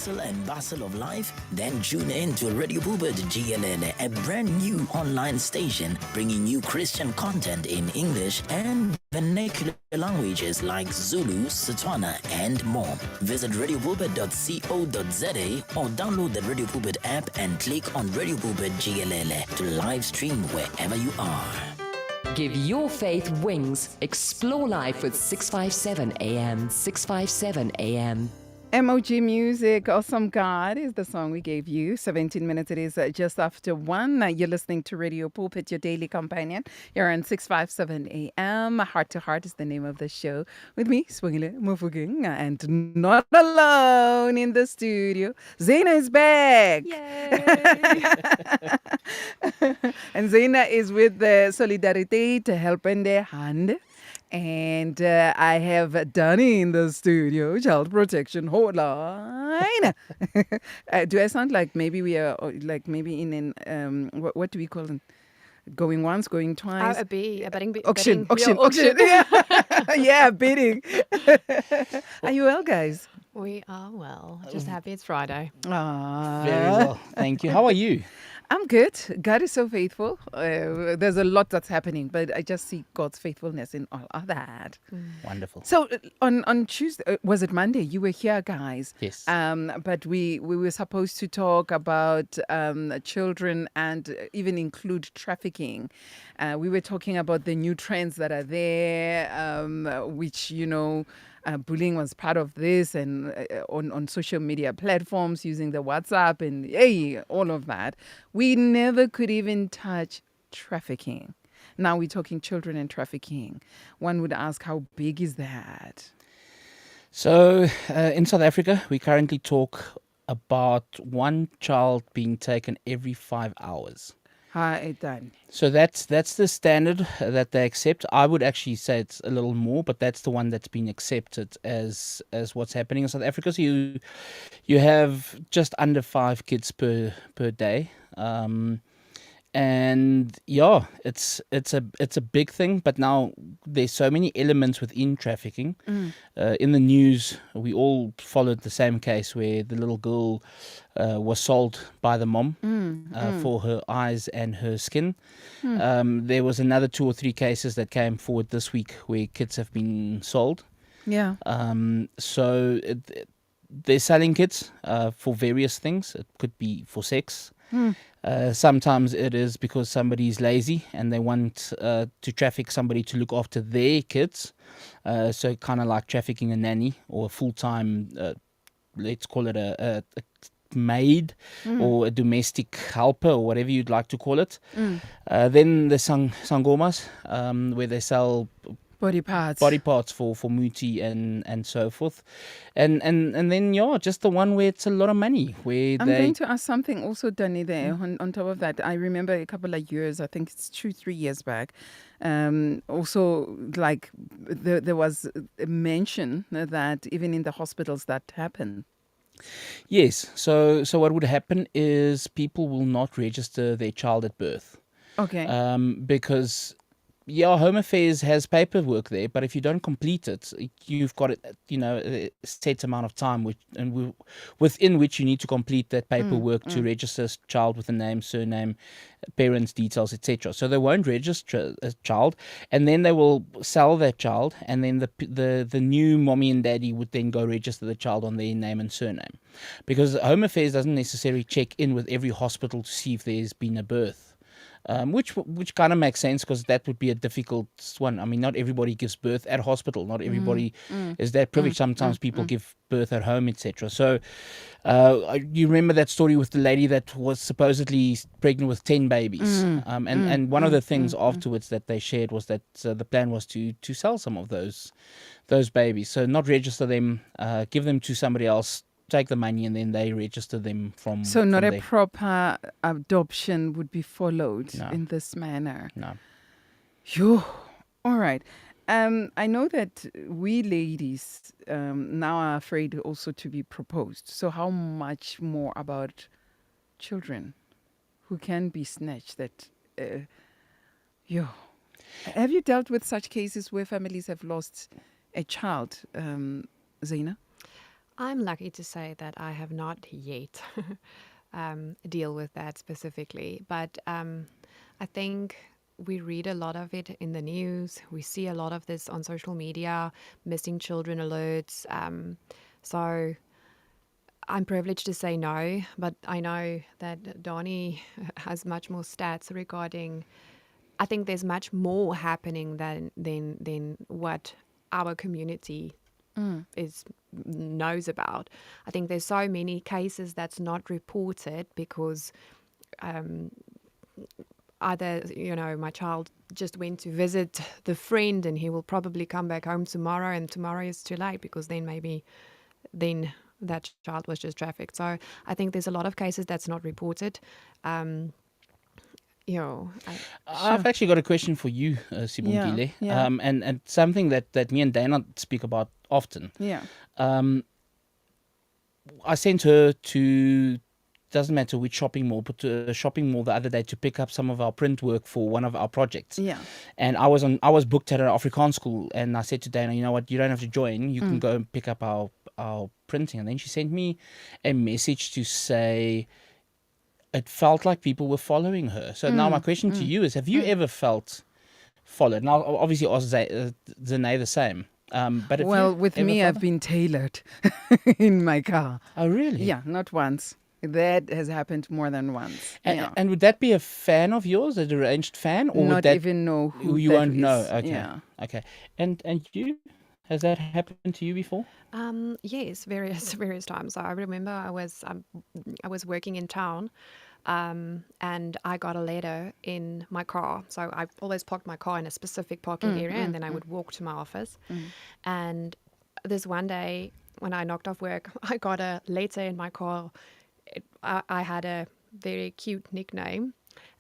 hustle and bustle of life? Then tune in to Radio Pulpit GLL, a brand new online station bringing you Christian content in English and vernacular languages like Zulu, Setswana, and more. Visit radiopulpit.co.za or download the Radio Pulpit app and click on Radio Pulpit GLL to live stream wherever you are. Give your faith wings. Explore life with 657 AM. 657 AM. MOG Music, Awesome God is the song we gave you. 17 minutes it is just after 1. You're listening to Radio Pulpit, your daily companion. You're on 657 AM. Heart to Heart is the name of the show. With me, Sibongile Mofokeng, and not alone in the studio. Zane is back. Yay! And Zane is with the Solidariteid, Helpend hand. And I have Danie in the studio, Child Protection Hotline. Do I sound like maybe we are like maybe in an what do we call them? Going once, going twice. A betting auction. Yeah. Yeah, bidding. Are you well, guys? We are well. Just happy it's Friday. Aww. Very well, thank you. How are you? I'm good. God is so faithful. There's a lot that's happening, but I just see God's faithfulness in all of that. Wonderful. So on Tuesday, was it Monday? You were here, guys. Yes. But we were supposed to talk about children and even include trafficking. We were talking about the new trends that are there, which, bullying was part of this, and on social media platforms using the WhatsApp and all of that. We never could even touch trafficking. Now we're talking children and trafficking. One would ask, how big is that? So in South Africa, we currently talk about one child being taken every 5 hours. Hi, done. So that's the standard that they accept. I would actually say it's a little more, but that's the one that's been accepted as what's happening in South Africa. So you have just under 5 kids per day. And yeah, it's a big thing, but now there's so many elements within trafficking. In the news, we all followed the same case where the little girl was sold by the mom for her eyes and her skin. There was another 2 or 3 cases that came forward this week where kids have been sold. Yeah. So they're selling kids for various things. It could be for sex. Sometimes it is because somebody is lazy and they want to traffic somebody to look after their kids. So kind of like trafficking a nanny or a full-time, let's call it a maid or a domestic helper or whatever you'd like to call it. Then the sangomas, where they sell body parts for muti and so forth, and then just the one where it's a lot of money. Where I'm going to ask something also, Danie, there on top of that. I remember a couple of years, I think it's 2-3 years back. Also, like there was a mention that even in the hospitals that happened. Yes. So what would happen is people will not register their child at birth. Okay. Because Home Affairs has paperwork there, but if you don't complete it, you've got a set amount of time within which you need to complete that paperwork to register a child with a name, surname, parents' details, etc. So they won't register a child, and then they will sell that child, and then the new mommy and daddy would then go register the child on their name and surname, because Home Affairs doesn't necessarily check in with every hospital to see if there's been a birth. Which kind of makes sense, because that would be a difficult one. I mean, not everybody gives birth at hospital. Not everybody is that privileged. Sometimes people give birth at home, etc. So you remember that story with the lady that was supposedly pregnant with 10 babies. And one of the things afterwards that they shared was that the plan was to sell some of those babies. So not register them, give them to somebody else, take the money, and then they register them from. So not from a proper adoption would be followed in this manner. No. Phew. All right. I know that we ladies now are afraid also to be proposed. So how much more about children who can be snatched? Have you dealt with such cases where families have lost a child, Zena? I'm lucky to say that I have not yet deal with that specifically, but I think we read a lot of it in the news. We see a lot of this on social media, missing children alerts. So I'm privileged to say no, but I know that Danie has much more stats regarding. I think there's much more happening than what our community knows about. I think there's so many cases that's not reported because either my child just went to visit the friend and he will probably come back home tomorrow, and tomorrow is too late because then that child was just trafficked. So I think there's a lot of cases that's not reported. I've actually got a question for you, Sibongile. Yeah. And something that me and Dana speak about often. Yeah. I sent her to, doesn't matter which shopping mall, but to a shopping mall the other day to pick up some of our print work for one of our projects. Yeah. And I was booked at an Afrikaans school, and I said to Dana, you know what, you don't have to join. You can go and pick up our printing. And then she sent me a message to say it felt like people were following her. So now my question to you is, have you ever felt followed? Now, obviously, ask Zane the same. But if Well, you with ever me, felt I've been tailored in my car. Oh, really? Yeah, not once. That has happened more than once. And would that be a fan of yours, a deranged fan? Or Not would that, even know who you that won't know? is. Okay. Yeah. Okay. And you? Has that happened to you before? Yes, various times. So I remember I was working in town, and I got a letter in my car. So I always parked my car in a specific parking area, and then I would walk to my office. And this one day, when I knocked off work, I got a letter in my car. I had a very cute nickname.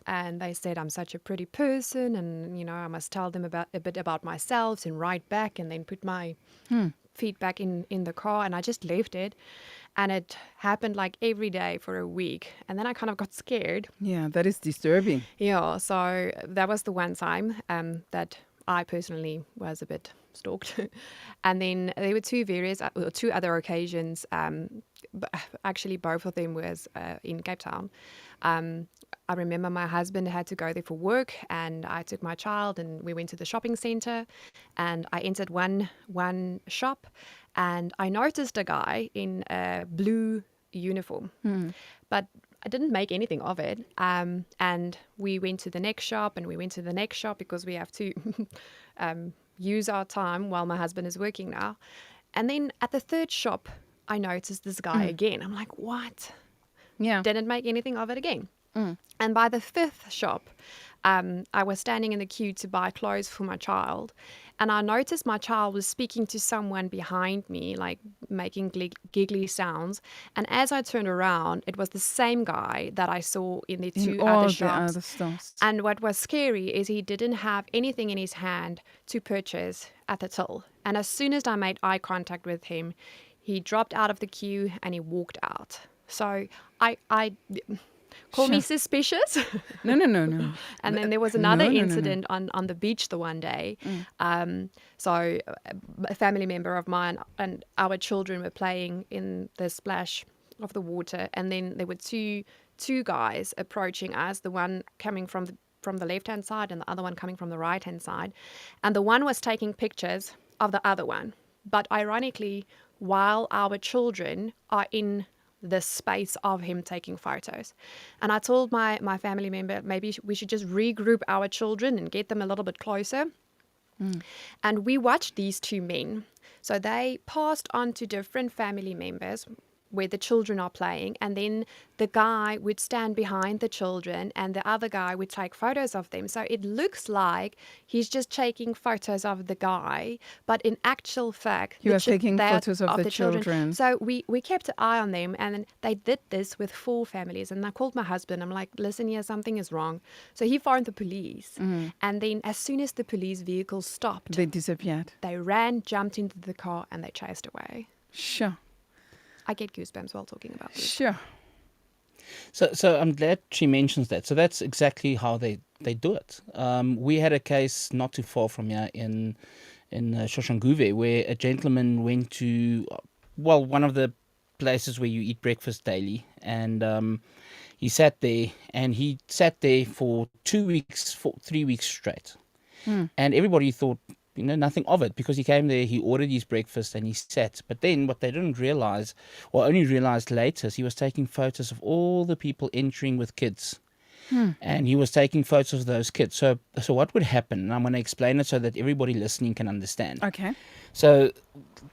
And they said I'm such a pretty person, and I must tell them a bit about myself and write back, and then put my feedback in the car. And I just left it, and it happened like every day for a week. And then I kind of got scared. Yeah, that is disturbing. Yeah, so that was the one time that I personally was a bit stalked. And then there were two other occasions. Actually, both of them was in Cape Town. I remember my husband had to go there for work, and I took my child and we went to the shopping center, and I entered one shop, and I noticed a guy in a blue uniform, but I didn't make anything of it. And we went to the next shop, and we went to the next shop because we have to use our time while my husband is working now. And then at the third shop, I noticed this guy again. I'm like, what? Yeah. Didn't make anything of it again. And by the fifth shop, I was standing in the queue to buy clothes for my child. And I noticed my child was speaking to someone behind me, like making giggly sounds. And as I turned around, it was the same guy that I saw in the two all other the shops. other stores. And what was scary is he didn't have anything in his hand to purchase at the till. And as soon as I made eye contact with him, he dropped out of the queue and he walked out. So I call me suspicious. No. And then there was another No. incident on the beach the one day. So a family member of mine and our children were playing in the splash of the water, and then there were two guys approaching us, the one coming from the left-hand side and the other one coming from the right-hand side. And the one was taking pictures of the other one. But ironically, while our children are in the space of him taking photos. And I told my family member, maybe we should just regroup our children and get them a little bit closer. And we watched these two men. So they passed on to different family members where the children are playing, and then the guy would stand behind the children and the other guy would take photos of them. So it looks like he's just taking photos of the guy, but in actual fact He was taking photos of the children. So we kept an eye on them, and they did this with 4 families. And I called my husband. I'm like, listen here, something is wrong. So he phoned the police, and then as soon as the police vehicle stopped, They disappeared. they ran, jumped into the car, and they chased away. Sure. I get goosebumps while talking about this. Sure. So I'm glad she mentions that. So that's exactly how they do it. We had a case not too far from here in Shoshanguve where a gentleman went to one of the places where you eat breakfast daily, and he sat there for 2 weeks, for 3 weeks straight, and everybody thought nothing of it, because he came there, he ordered his breakfast and he sat. But then what they didn't realize, or only realized later, is he was taking photos of all the people entering with kids. And he was taking photos of those kids. So what would happen, and I'm going to explain it so that everybody listening can understand. Okay. So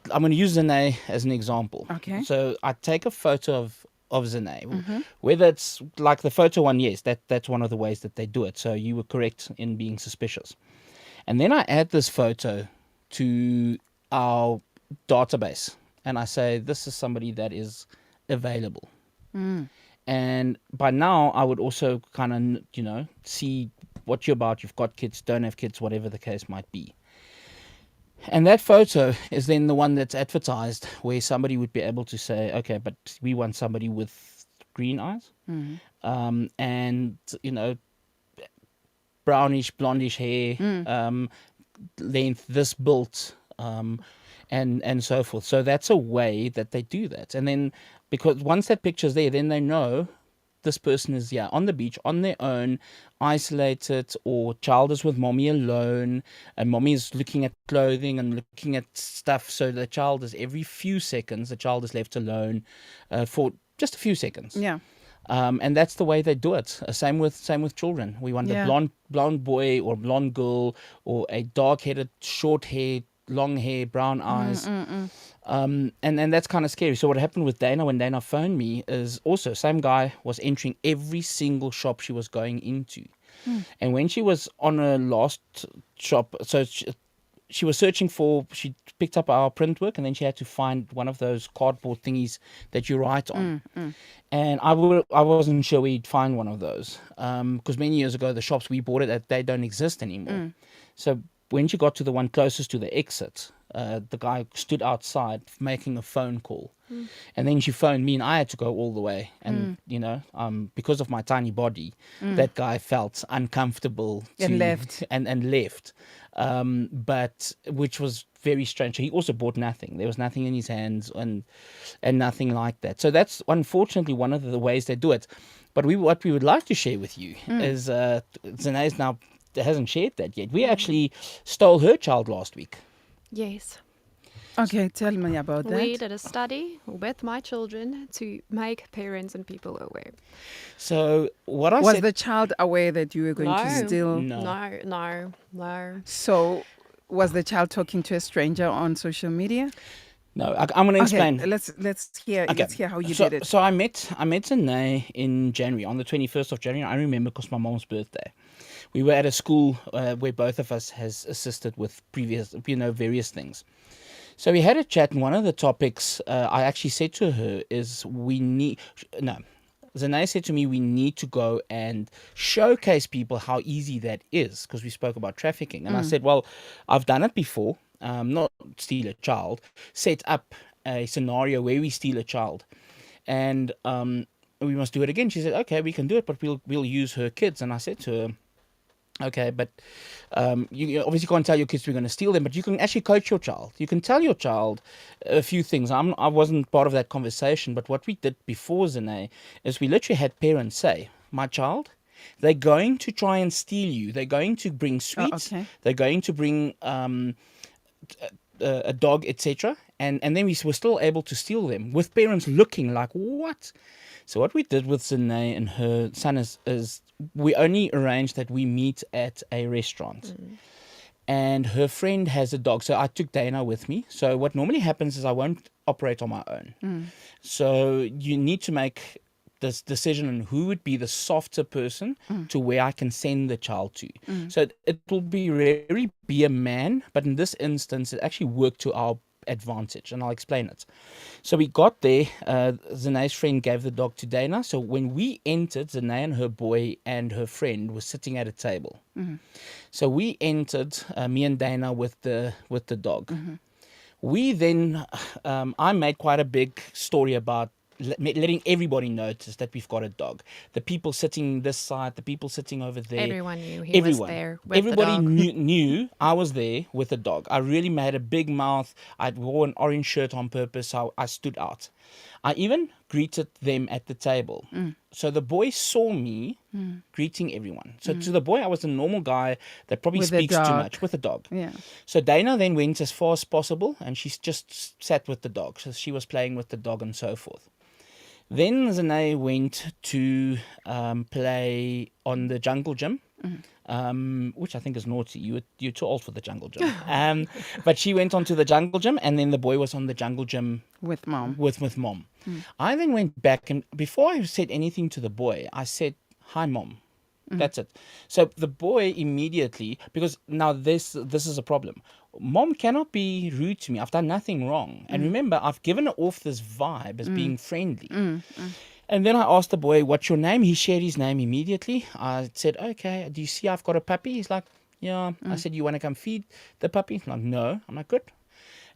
I'm going to use Zane as an example. Okay. So I take a photo of Zane, whether it's like the photo one, yes, that's one of the ways that they do it. So you were correct in being suspicious. And then I add this photo to our database, and I say, this is somebody that is available. And by now, I would also kind of, see what you're about. You've got kids, don't have kids, whatever the case might be. And that photo is then the one that's advertised, where somebody would be able to say, okay, but we want somebody with green eyes, and, brownish, blondish hair, length, this built, and so forth. So that's a way that they do that. And then, because once that picture's there, then they know this person is on the beach on their own, isolated, or child is with mommy alone, and mommy is looking at clothing and looking at stuff. So the child is, every few seconds, the child is left alone for just a few seconds. Yeah. And that's the way they do it. Same with children. We want a blonde boy or blonde girl, or a dark-headed, short hair, long hair, brown eyes. And that's kind of scary. So what happened with Dana, when Dana phoned me, is also same guy was entering every single shop she was going into. And when she was on her last shop, so she was searching for, she picked up our print work, and then she had to find one of those cardboard thingies that you write on. And I wasn't sure where you'd find one of those, because many years ago, the shops we bought it at, they don't exist anymore. So when she got to the one closest to the exit, the guy stood outside making a phone call. And then she phoned me, and I had to go all the way. And, because of my tiny body, that guy felt uncomfortable And left. And left. But which was very strange. He also bought nothing. There was nothing in his hands and nothing like that. So that's unfortunately one of the ways they do it. But what we would like to share with you is Zanae's now hasn't shared that yet. We actually stole her child last week. Yes. Okay, tell me about that. We did a study with my children to make parents and people aware. So what I Was said... the child aware that you were going to steal? No. So was the child talking to a stranger on social media? No, I'm going to explain. Okay, let's hear how you so, did it. So I met Zane in January, on the 21st of January. I remember because my mom's birthday. We were at a school where both of us has assisted with previous, various things. So we had a chat, and one of the topics I actually said to her is Zane said to me, we need to go and showcase people how easy that is, because we spoke about trafficking. And I said, well, I've done it before, not steal a child, set up a scenario where we steal a child. And we must do it again. She said, okay, we can do it, but we'll use her kids. And I said to her, okay, but you obviously can't tell your kids we're going to steal them, but you can actually coach your child. You can tell your child a few things. I wasn't part of that conversation, but what we did before Zane is we literally had parents say, my child, they're going to try and steal you. They're going to bring sweets. They're going to bring a dog, etc. And then we were still able to steal them, with parents looking like, what? So what we did with Zane and her son is we only arranged that we meet at a restaurant. And her friend has a dog. So I took Dana with me. So what normally happens is I won't operate on my own. So you need to make this decision on who would be the softer person to where I can send the child to. So it will rarely be a man, but in this instance, it actually worked to our advantage, and I'll explain it. So we got there, Zane's friend gave the dog to Dana. So when we entered, Zane and her boy and her friend were sitting at a table. So we entered, me and Dana with the dog. We then, I made quite a big story about letting everybody notice that we've got a dog. The people sitting this side, the people sitting over there. Everyone knew he was there with Everybody the dog. knew I was there with the dog. I really made a big mouth. I wore an orange shirt on purpose, so I stood out. I even greeted them at the table. So the boy saw me greeting everyone. So to the boy, I was a normal guy that probably With a speaks too dog. much with a dog. Yeah. So Dana then went as far as possible, and she just sat with the dog. So she was playing with the dog and so forth. Then Zane went to play on the jungle gym, which I think is naughty. You're too old for the jungle gym. But she went on to the jungle gym, and then the boy was on the jungle gym With mom. with mom. I then went back, and before I said anything to the boy, I said, "Hi, mom." That's it. So the boy immediately, because now this is a problem. Mom cannot be rude to me. I've done nothing wrong. And remember, I've given her off this vibe as being friendly. And then I asked the boy, "What's your name?" He shared his name immediately. I said, "Okay, do you see I've got a puppy?" He's like, "Yeah." I said, "You want to come feed the puppy?" He's like, "No." I'm like, "Good."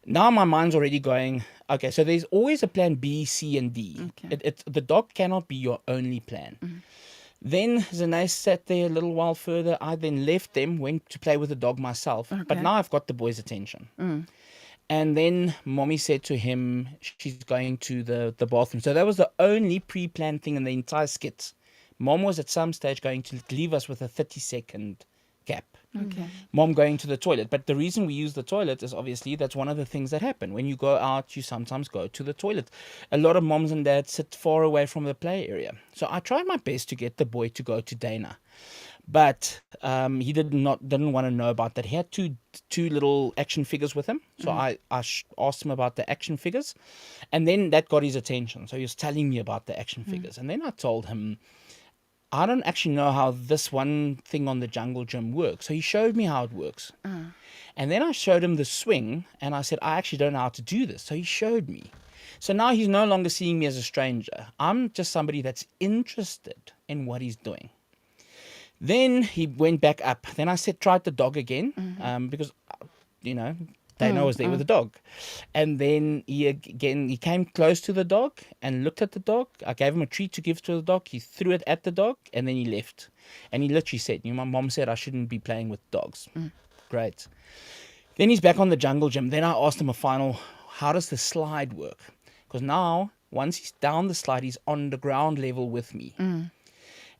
Now my mind's already going, okay, so there's always a plan B, C, and D. Okay. The dog cannot be your only plan. Then Zane sat there a little while further. I then left them, went to play with the dog myself. But now I've got the boy's attention. And then mommy said to him, she's going to the bathroom. So that was the only pre-planned thing in the entire skit. Mom was at some stage going to leave us with a 30-second gap. Okay. Mom going to the toilet. But the reason we use the toilet is obviously that's one of the things that happen. When you go out, you sometimes go to the toilet. A lot of moms and dads sit far away from the play area. So I tried my best to get the boy to go to Dana. But he didn't want to know about that. He had two little action figures with him. So I asked him about the action figures. And then that got his attention. So he was telling me about the action figures. And then I told him, I don't actually know how this one thing on the jungle gym works. So he showed me how it works. And then I showed him the swing, and I said, I actually don't know how to do this. So he showed me. So now he's no longer seeing me as a stranger. I'm just somebody that's interested in what he's doing. Then he went back up. Then I tried the dog again, because, Dana was there with the dog. And then he came close to the dog and looked at the dog. I gave him a treat to give to the dog. He threw it at the dog, and then he left. And he literally said, my mom said I shouldn't be playing with dogs. Great. Then he's back on the jungle gym. Then I asked him how does the slide work? Because now, once he's down the slide, he's on the ground level with me.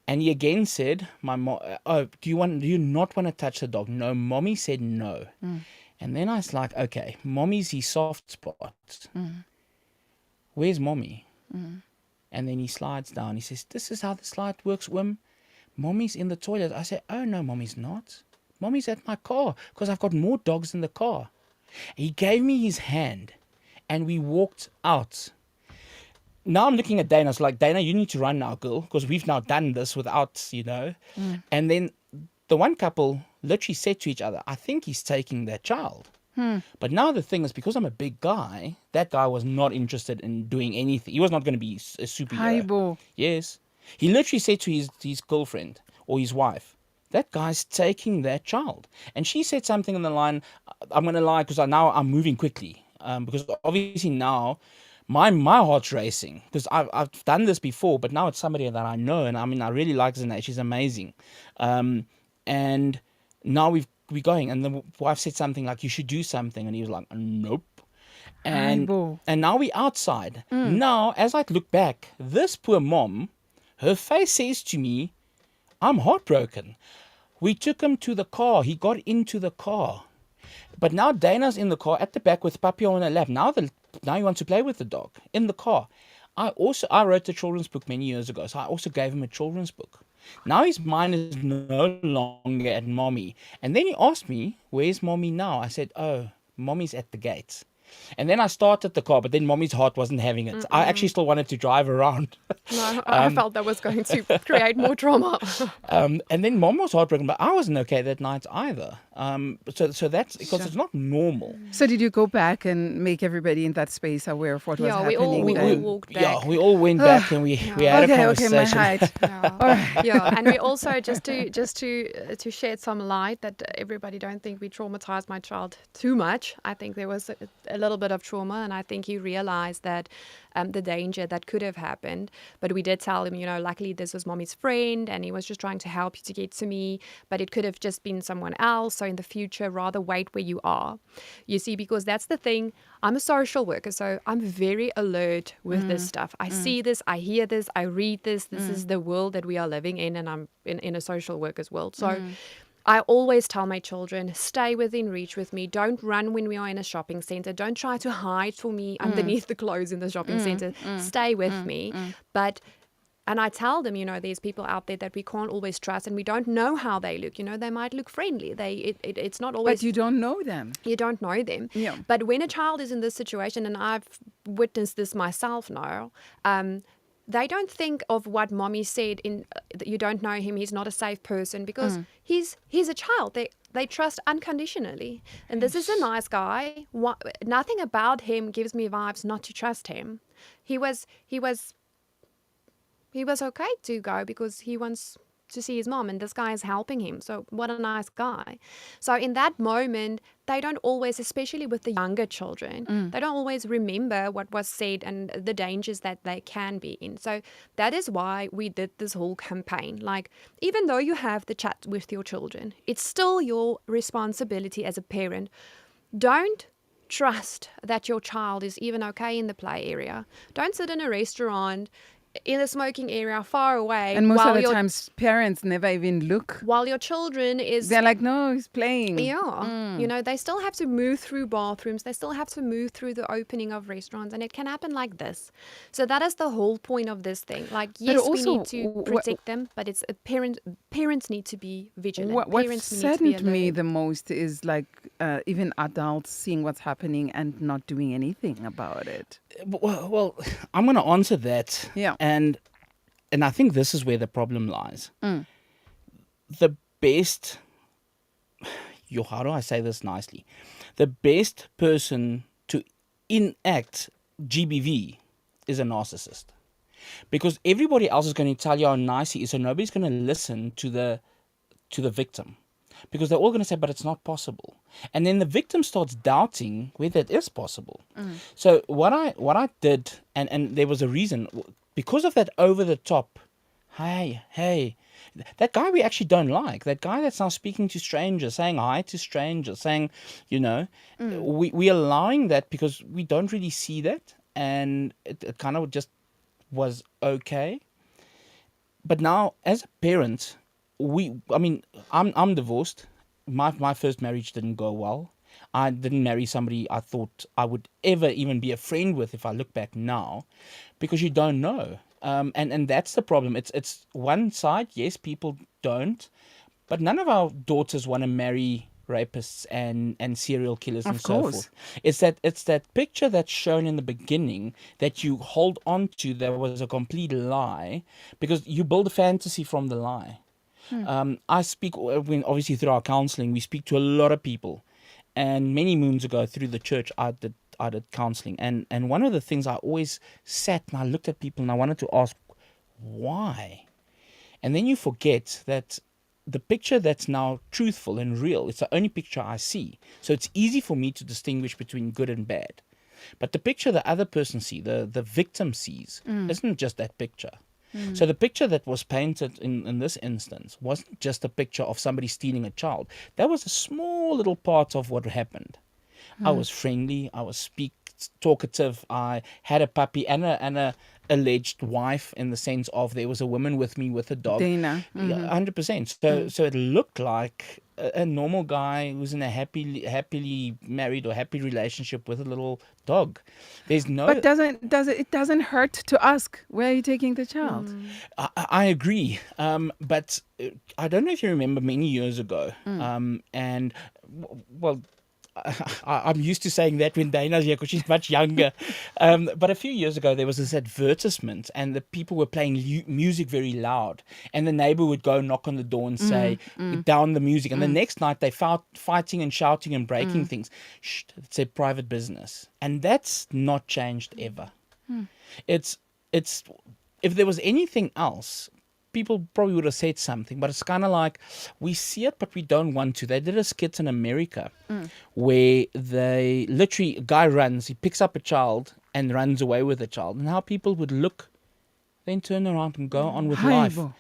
And he again said, my mom, do you not want to touch the dog? No, mommy said no. And then I was like, okay, mommy's his soft spot. Where's mommy? And then he slides down. He says, this is how the slide works, Wim. Mommy's in the toilet. I said, oh, no, mommy's not. Mommy's at my car because I've got more dogs in the car. He gave me his hand and we walked out. Now I'm looking at Dana. I was like, Dana, you need to run now, girl, because we've now done this without, And then the one couple literally said to each other, I think he's taking their child. But now the thing is, because I'm a big guy, that guy was not interested in doing anything. He was not going to be a superhero. Haibo. Yes. He literally said to his girlfriend or his wife, that guy's taking their child. And she said something in the line, I'm going to lie because now I'm moving quickly. Because obviously now my heart's racing because I've done this before, but now it's somebody that I know. And I really like Zane. She's amazing. And now we're going. And the wife said something like, you should do something. And he was like, nope. And now we're outside. Now, as I look back, this poor mom, her face says to me, I'm heartbroken. We took him to the car. He got into the car. But now Dana's in the car at the back with Papillon on her lap. Now he wants to play with the dog in the car. I wrote a children's book many years ago, so I also gave him a children's book. Now his mind is no longer at mommy. And then he asked me, where's mommy now? I said, oh, mommy's at the gates. And then I started the car, but then mommy's heart wasn't having it. I actually still wanted to drive around. No, I felt that was going to create more drama. And then mom was heartbroken, but I wasn't okay that night either. So that's because it's not normal. So did you go back and make everybody in that space aware of what was happening? We all walked back. Yeah, we all went back and we had a conversation. Okay, my height. All right. Yeah, and we also just to shed some light that everybody don't think we traumatized my child too much. I think there was a little bit of trauma, and I think he realized that the danger that could have happened. But we did tell him, luckily this was mommy's friend, and he was just trying to help you to get to me, but it could have just been someone else. So in the future, rather wait where you are. You see, because that's the thing. I'm a social worker, so I'm very alert with this stuff. I see this, I hear this, I read this. This is the world that we are living in, and I'm in a social worker's world. So I always tell my children, stay within reach with me. Don't run when we are in a shopping center. Don't try to hide for me underneath the clothes in the shopping center. Stay with me. And I tell them, there's people out there that we can't always trust, and we don't know how they look. They might look friendly. It's not always. But you don't know them. You don't know them. Yeah. But when a child is in this situation, and I've witnessed this myself now, they don't think of what mommy said you don't know him, he's not a safe person, because he's a child. They trust unconditionally. And this is a nice guy. Nothing about him gives me vibes not to trust him. He was okay to go because he wants to see his mom, and this guy is helping him. So what a nice guy. So in that moment, they don't always, especially with the younger children, they don't always remember what was said and the dangers that they can be in. So that is why we did this whole campaign. Like, even though you have the chat with your children, it's still your responsibility as a parent. Don't trust that your child is even okay in the play area. Don't sit in a restaurant in a smoking area far away. And most of the times, parents never even look. While your children is... They're like, no, he's playing. Yeah. They still have to move through bathrooms. They still have to move through the opening of restaurants. And it can happen like this. So that is the whole point of this thing. Like, yes, also, we need to protect them, but it's parents need to be vigilant. What saddened me the most is like even adults seeing what's happening and not doing anything about it. Well, I'm going to answer that. Yeah. And I think this is where the problem lies. The best, how do I say this nicely? The best person to enact GBV is a narcissist. Because everybody else is going to tell you how nice he is, so nobody's going to listen to the victim. Because they're all going to say, but it's not possible. And then the victim starts doubting whether it is possible. So what I did, and there was a reason, because of that over-the-top, hey, that guy we actually don't like, that guy that's now speaking to strangers, saying hi to strangers, saying, we're allowing that because we don't really see that, and it kind of just was okay. But now, as a parent, I'm divorced. My first marriage didn't go well. I didn't marry somebody I thought I would ever even be a friend with if I look back now, because you don't know. And that's the problem. It's one side, yes, people don't, but none of our daughters want to marry rapists and serial killers and so forth. It's that picture that's shown in the beginning that you hold on to that was a complete lie, because you build a fantasy from the lie. I speak, obviously through our counseling, we speak to a lot of people. And many moons ago through the church, I did counseling. And one of the things I always sat and I looked at people and I wanted to ask, why? And then you forget that the picture that's now truthful and real, it's the only picture I see. So it's easy for me to distinguish between good and bad. But the picture the other person sees, the victim sees, isn't just that picture. So the picture that was painted in this instance wasn't just a picture of somebody stealing a child. That was a small little part of what happened. I was friendly. I was talkative. I had a puppy and a alleged wife, in the sense of there was a woman with me with a dog. Dana. 100%. So it looked like a normal guy who's in a happily married or happy relationship with a little dog. There's no. But it doesn't hurt to ask, where are you taking the child? I agree. But I don't know if you remember many years ago. And well, I'm used to saying that when Dana's here because she's much younger. But a few years ago, there was this advertisement and the people were playing music very loud. And the neighbor would go knock on the door and say, down the music. And the next night, they found fighting and shouting and breaking things. Shh, it's a private business. And that's not changed ever. It's if there was anything else, people probably would have said something, but it's kind of like we see it, but we don't want to. They did a skit in America where they literally, a guy runs, he picks up a child and runs away with the child. And how people would look, then turn around and go on with life. Haibo.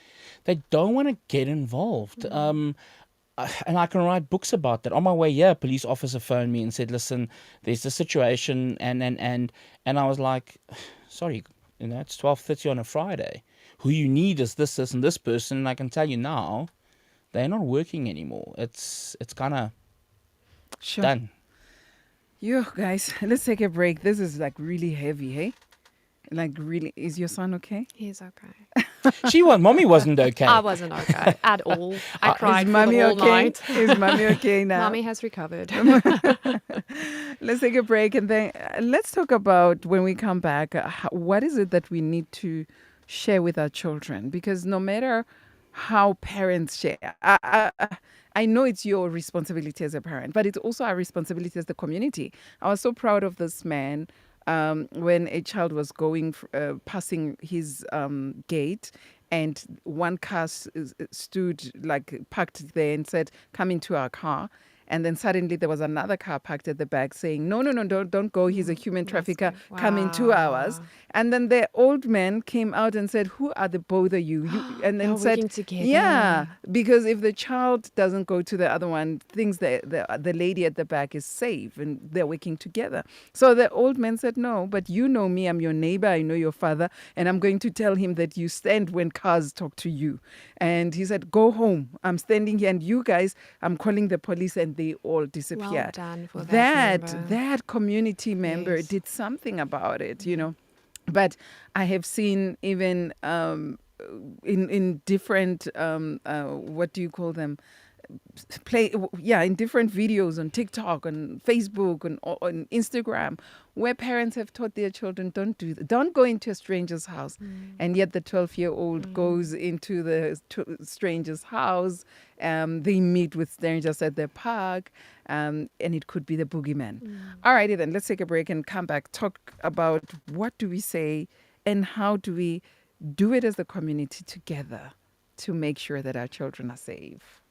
They don't want to get involved. And I can write books about that. On my way here, a police officer phoned me and said, listen, there's a situation. And I was like, sorry, it's 12:30 on a Friday. Who you need is this, and this person. And I can tell you now, they're not working anymore. It's kind of Sure. done. You guys, let's take a break. This is like really heavy, hey? Like really, is your son okay? He's okay. Mommy wasn't okay. I wasn't okay at all. I cried Is for mommy the whole okay? night. Is mommy okay now? Mommy has recovered. Let's take a break and then let's talk about when we come back, what is it that we need to share with our children? Because no matter how parents share, I know it's your responsibility as a parent, but it's also our responsibility as the community. I was so proud of this man when a child was passing his gate, and one car stood like parked there and said, "Come into our car." And then suddenly there was another car parked at the back saying, no, don't go. He's a human trafficker. Come in 2 hours. And then the old man came out and said, who are the both of you? And then They're said, working together. yeah, because if the child doesn't go to the other one, thinks the lady at the back is safe and they're working together. So the old man said, no, but you know me. I'm your neighbor. I know your father. And I'm going to tell him that you stand when cars talk to you. And he said, go home. I'm standing here. And you guys, I'm calling the police. And they all disappeared. Well done for that member. That community member Yes. did something about it, you know. But I have seen even in different what do you call them? In different videos on TikTok, on Facebook, on Instagram, where parents have taught their children don't go into a stranger's house, and yet the 12-year-old goes into the stranger's house. They meet with strangers at the park, and it could be the boogeyman. Alrighty then, let's take a break and come back. Talk about what do we say and how do we do it as a community together to make sure that our children are safe.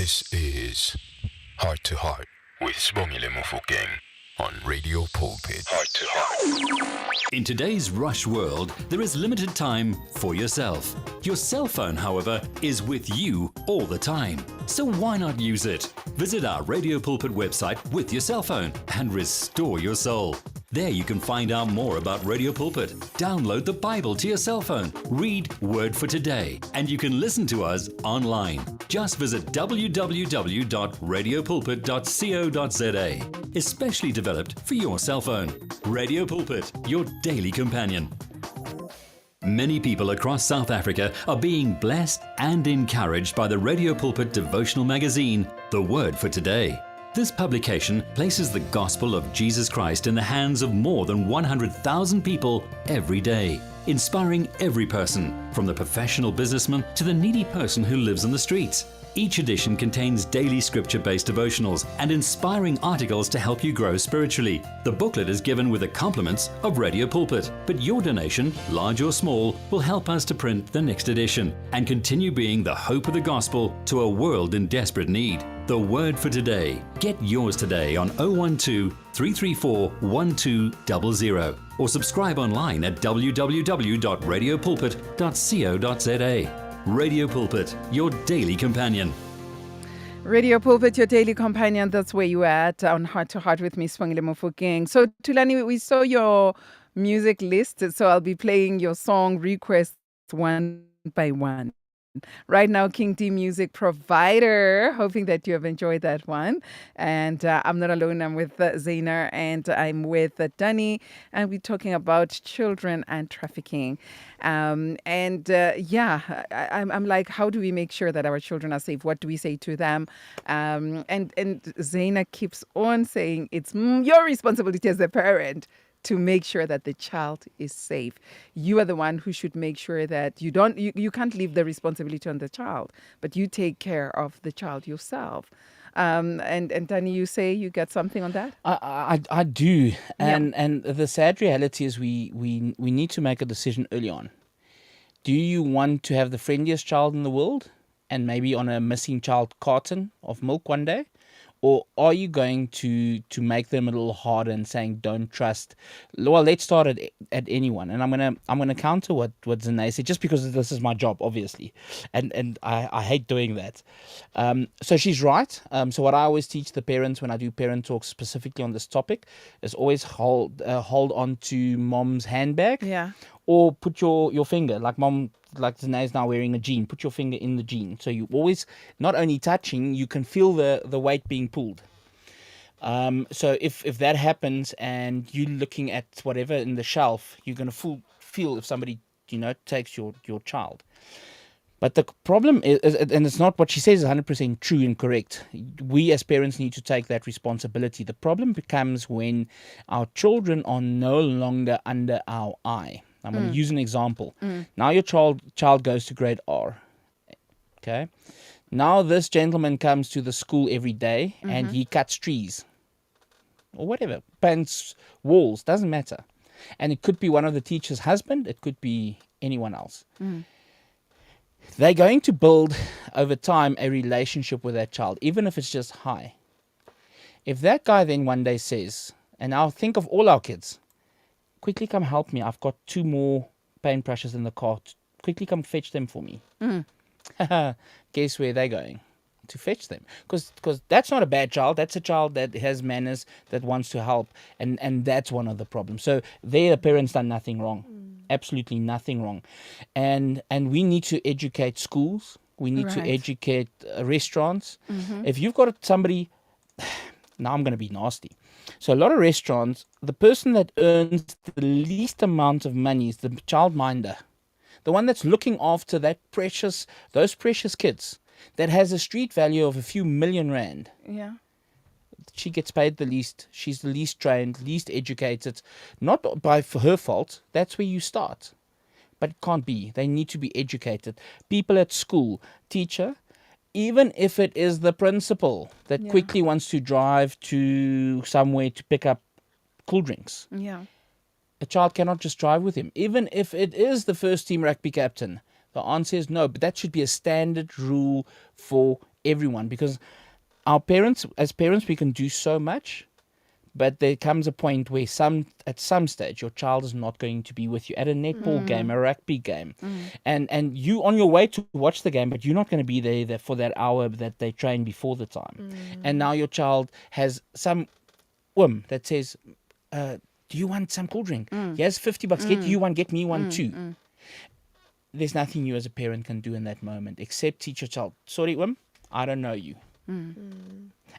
This is Heart to Heart with Sibongile Mofokeng on Radio Pulpit. Heart to Heart. In today's rush world, there is limited time for yourself. Your cell phone, however, is with you all the time. So why not use it? Visit our Radio Pulpit website with your cell phone and restore your soul. There you can find out more about Radio Pulpit, download the Bible to your cell phone, read Word for Today, and you can listen to us online. Just visit www.radiopulpit.co.za, especially developed for your cell phone. Radio Pulpit, your daily companion. Many people across South Africa are being blessed and encouraged by the Radio Pulpit devotional magazine, The Word for Today. This publication places the gospel of Jesus Christ in the hands of more than 100,000 people every day, inspiring every person, from the professional businessman to the needy person who lives on the streets. Each edition contains daily scripture-based devotionals and inspiring articles to help you grow spiritually. The booklet is given with the compliments of Radio Pulpit, but your donation, large or small, will help us to print the next edition and continue being the hope of the gospel to a world in desperate need. The Word for Today. Get yours today on 012-334-1200 or subscribe online at www.radiopulpit.co.za. Radio Pulpit, your daily companion. Radio Pulpit, your daily companion. That's where you at on Heart to Heart with me, Sibongile Mofokeng. So, Tulani, we saw your music list, so I'll be playing your song requests one by one. Right now, King D Music Provider, hoping that you have enjoyed that one. And I'm not alone, I'm with Zane and I'm with Danie, and we're talking about children and trafficking. I'm like, how do we make sure that our children are safe? What do we say to them? And Zane keeps on saying it's your responsibility as a parent to make sure that the child is safe. You are the one who should make sure that you can't leave the responsibility on the child, but you take care of the child yourself. And Danie, you say you got something on that? I do. And the sad reality is we need to make a decision early on. Do you want to have the friendliest child in the world and maybe on a missing child carton of milk one day? Or are you going to make them a little harder and saying don't trust? Well, let's start at anyone, and I'm gonna counter what Zane said, just because this is my job, obviously, and I hate doing that. So she's right. So what I always teach the parents when I do parent talks specifically on this topic is always hold on to mom's handbag. Yeah. Or put your finger, like mom, like Zane's now wearing a jean, put your finger in the jean. So you always, not only touching, you can feel the weight being pulled. So if that happens and you're looking at whatever in the shelf, you're going to feel if somebody, takes your child. But the problem is, and it's not what she says is 100% true and correct. We as parents need to take that responsibility. The problem becomes when our children are no longer under our eye. I'm going to use an example. Now your child goes to grade R. Okay. Now this gentleman comes to the school every day and he cuts trees or whatever, paints walls, doesn't matter. And it could be one of the teacher's husband. It could be anyone else. They're going to build over time a relationship with that child, even if it's just hi. If that guy then one day says, and now think of all our kids, quickly come help me. I've got 2 more paintbrushes in the cart. Quickly come fetch them for me. Guess where they're going? To fetch them. Because that's not a bad child. That's a child that has manners, that wants to help. And that's one of the problems. So there the parents done nothing wrong. Absolutely nothing wrong. And we need to educate schools. We need to educate restaurants. If you've got somebody... Now I'm going to be nasty. So a lot of restaurants, the person that earns the least amount of money is the childminder. The one that's looking after those precious kids that has a street value of a few million rand. Yeah. She gets paid the least. She's the least trained, least educated. Not by her fault. That's where you start. But it can't be. They need to be educated. People at school, teacher, even if it is the principal that quickly wants to drive to somewhere to pick up cool drinks. Yeah. A child cannot just drive with him. Even if it is the first team rugby captain, the answer is no. But that should be a standard rule for everyone, because as parents, we can do so much, but there comes a point where at some stage your child is not going to be with you at a netball game, a rugby game, and you on your way to watch the game, but you're not going to be there for that hour that they train before the time. And now your child has some whim that says, do you want some cool drink? Here's $50. Get you one, get me one too. There's nothing you as a parent can do in that moment except teach your child, sorry, whim, I don't know you.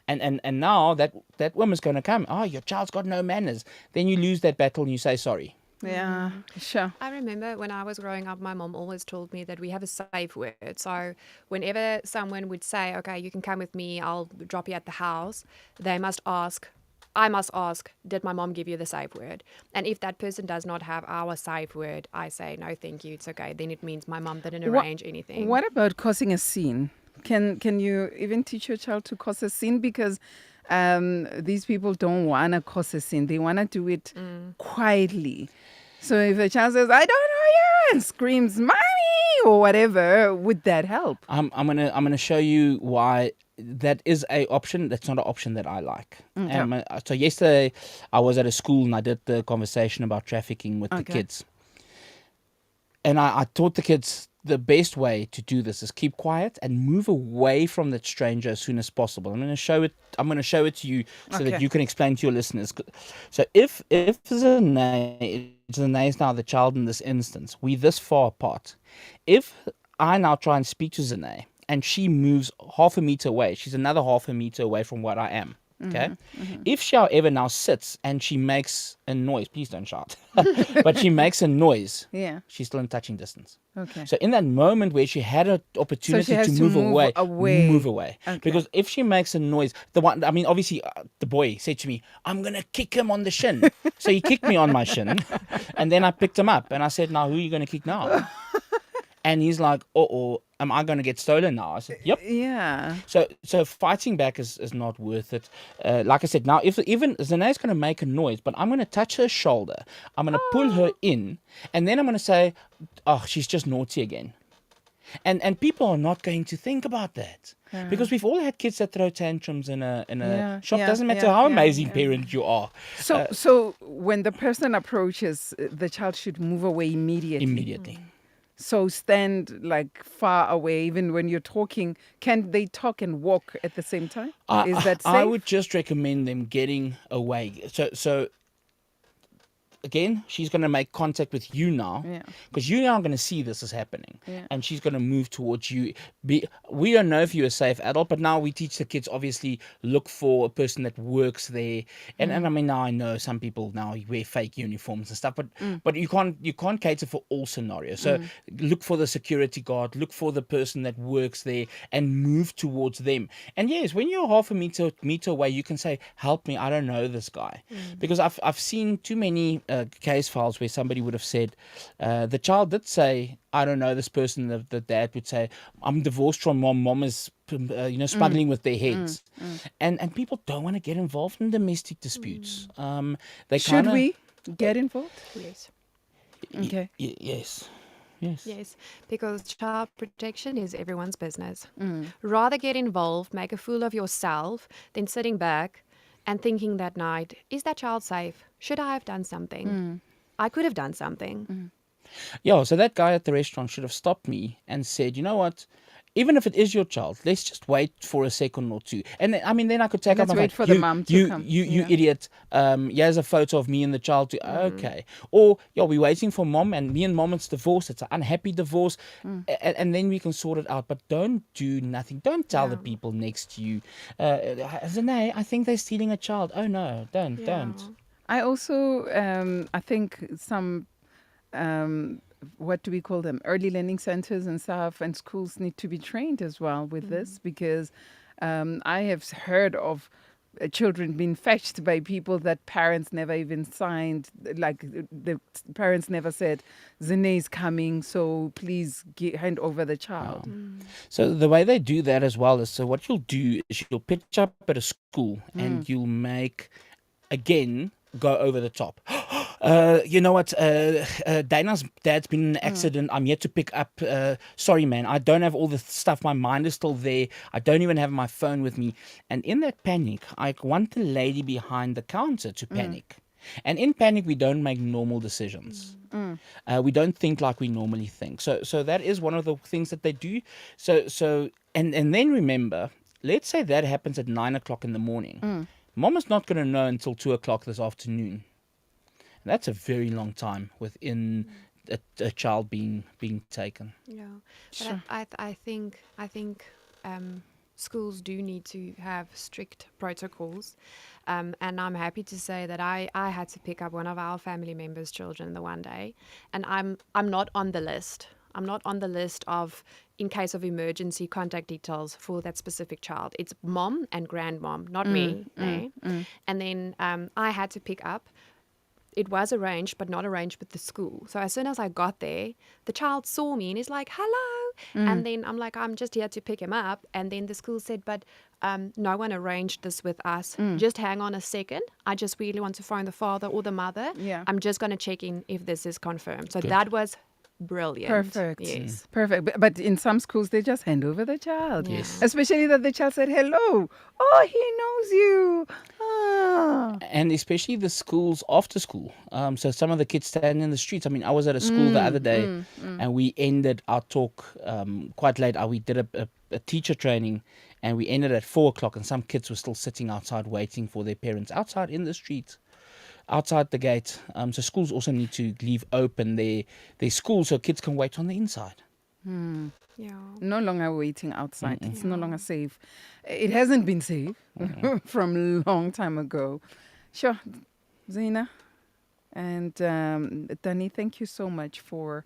And now that whim is going to come. Oh, your child's got no manners. Then you lose that battle and you say sorry. Yeah, sure. I remember when I was growing up, my mom always told me that we have a safe word. So whenever someone would say, okay, you can come with me, I'll drop you at the house, I must ask, did my mom give you the safe word? And if that person does not have our safe word, I say, no, thank you, it's okay. Then it means my mom didn't arrange anything. What about causing a scene? Can you even teach your child to cause a scene? Because these people don't want to cause a scene. They want to do it quietly. So if a child says, I don't know you, and screams, mommy, or whatever, would that help? I'm gonna show you why that is a option. That's not an option that I like. So yesterday I was at a school and I did the conversation about trafficking with the kids. And I taught the kids the best way to do this is keep quiet and move away from that stranger as soon as possible. I'm going to show it to you so that you can explain to your listeners. So if Zane is now the child in this instance, we this far apart. If I now try and speak to Zane and she moves half a meter away, she's another half a meter away from where I am. Okay. If she, however, now sits and she makes a noise, please don't shout, but she makes a noise, she's still in touching distance. Okay. So in that moment where she had an opportunity to move away. Okay. Because if she makes a noise, obviously the boy said to me, I'm going to kick him on the shin. So he kicked me on my shin and then I picked him up and I said, now who are you going to kick now? And he's like, am I going to get stolen now? I said, yep. Yeah. So fighting back is not worth it. Like I said, now if even Zane's going to make a noise, but I'm going to touch her shoulder, I'm going to pull her in, and then I'm going to say, oh, she's just naughty again. And people are not going to think about that. Because we've all had kids that throw tantrums in a shop. Doesn't matter how amazing parent you are. So when the person approaches, the child should move away immediately. So stand like far away, even when you're talking. Can they talk and walk at the same time? Is that safe? I would just recommend them getting away. So again, she's going to make contact with you now because you now are going to see this is happening and she's going to move towards you. We don't know if you're a safe adult, but now we teach the kids, obviously, look for a person that works there. And I mean, now I know some people now wear fake uniforms and stuff, but you can't cater for all scenarios. So look for the security guard, look for the person that works there and move towards them. And yes, when you're half a meter away, you can say, help me, I don't know this guy. Because I've seen too many case files where somebody would have said, the child did say, I don't know this person. The dad would say, I'm divorced from mom. Mom is, struggling with their heads. And people don't want to get involved in domestic disputes. Should we get involved? Yes. Okay. Yes, because child protection is everyone's business. Rather get involved, make a fool of yourself, than sitting back and thinking that night, is that child safe? Should I have done something? I could have done something. Yeah, so that guy at the restaurant should have stopped me and said, you know what? Even if it is your child, let's just wait for a second or two. And I mean, then I could take up. Let's wait for the mum to come. You idiot! Here's a photo of me and the child. Okay. Or we're waiting for mom, and me and mom it's divorced. It's an unhappy divorce, and then we can sort it out. But don't do nothing. Don't tell the people next to you. Zane, I think they're stealing a child. Oh no! Don't. I also I think some. What do we call them? Early learning centers and stuff, and schools need to be trained as well with this, because I have heard of children being fetched by people that parents never even signed. Like the parents never said, Zane's coming, so please hand over the child. So the way they do that as well is, so what you'll do is you'll pitch up at a school and you'll make, again, go over the top. You know what? Dana's dad's been in an accident. I'm yet to pick up. Sorry, man. I don't have all the stuff. My mind is still there. I don't even have my phone with me. And in that panic, I want the lady behind the counter to panic. And in panic, we don't make normal decisions. We don't think like we normally think. So that is one of the things that they do. And then remember, let's say that happens at 9 o'clock in the morning. Mom is not going to know until 2 o'clock this afternoon. And that's a very long time within a child being taken. Yeah, Sure. but I think schools do need to have strict protocols, and I'm happy to say that I had to pick up one of our family members' children the one day, and I'm not on the list. I'm not on the list of, in case of emergency, contact details for that specific child. It's mom and grandmom, not me. And then I had to pick up. It was arranged, but not arranged with the school. So as soon as I got there, the child saw me and is like, hello. And then I'm like, I'm just here to pick him up. And then the school said, but no one arranged this with us. Just hang on a second. I just really want to phone the father or the mother. Yeah. I'm just going to check in if this is confirmed. So that was brilliant. Perfect. Yes. Perfect. But in some schools, they just hand over the child. Yes. Especially that the child said hello. Oh, he knows you. Ah. And especially the schools after school. So some of the kids stand in the streets. I mean, I was at a school the other day and we ended our talk quite late. We did a teacher training and we ended at 4 o'clock and some kids were still sitting outside waiting for their parents outside in the street. Outside the gate. So schools also need to leave open their schools so kids can wait on the inside. Yeah. No longer waiting outside. It's no longer safe. It hasn't been safe from a long time ago. Sure. Zena and Danie, thank you so much for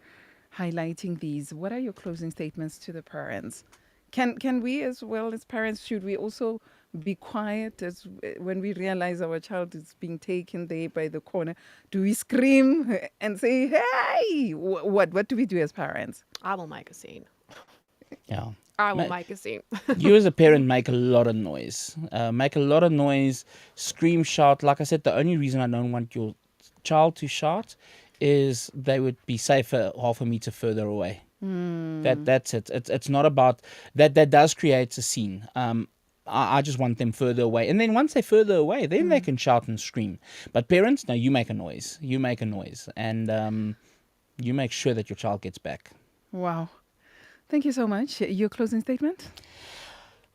highlighting these. What are your closing statements to the parents? Can we, as well as parents, should we also be quiet as when we realize our child is being taken there by the corner? Do we scream and say, hey? What do we do as parents? I will make a scene. Yeah. I will make a scene. You as a parent make a lot of noise. Scream, shout. Like I said, the only reason I don't want your child to shout is they would be safer half a meter further away. That's it. It's not about that. That does create a scene. I just want them further away. And then once they're further away, then they can shout and scream. But parents, no, you make a noise. And you make sure that your child gets back. Wow. Thank you so much. Your closing statement?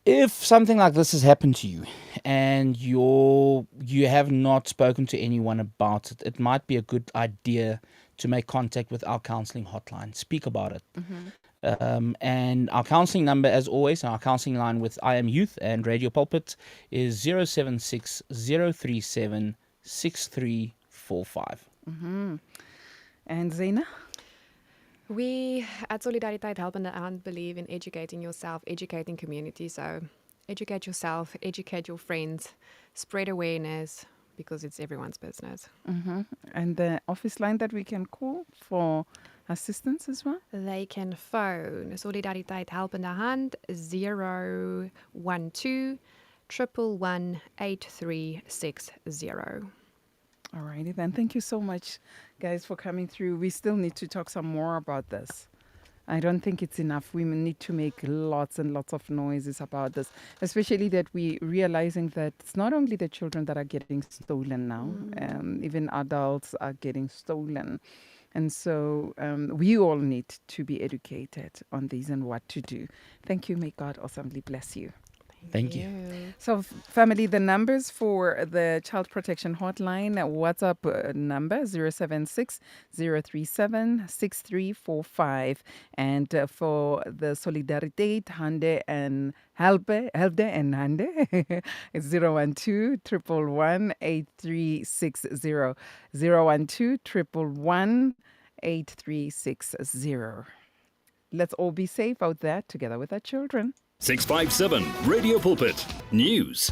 If something like this has happened to you and you have not spoken to anyone about it, it might be a good idea to make contact with our counseling hotline. Speak about it. And our counseling number, as always, our counseling line with I Am Youth and Radio Pulpit is 076 037 6345. And Zena? We at Solidariteid Helpend believe in educating yourself, educating community. So educate yourself, educate your friends, spread awareness, because it's everyone's business. And the office line that we can call for assistance as well? They can phone Solidariteid Helpende Hand 012 111 8360. Alrighty then. Thank you so much, guys, for coming through. We still need to talk some more about this. I don't think it's enough. We need to make lots and lots of noises about this, especially that we realizing that it's not only the children that are getting stolen now, even adults are getting stolen. And so we all need to be educated on these and what to do. Thank you. May God awesomely bless you. Thank you. So, family, the numbers for the Child Protection Hotline, WhatsApp number 076 037 6345. And for the Solidariteid, Hande and Helpende and Hande, it's 012 111 8360. 012 111 8360. Let's all be safe out there together with our children. 657 Radio Pulpit News.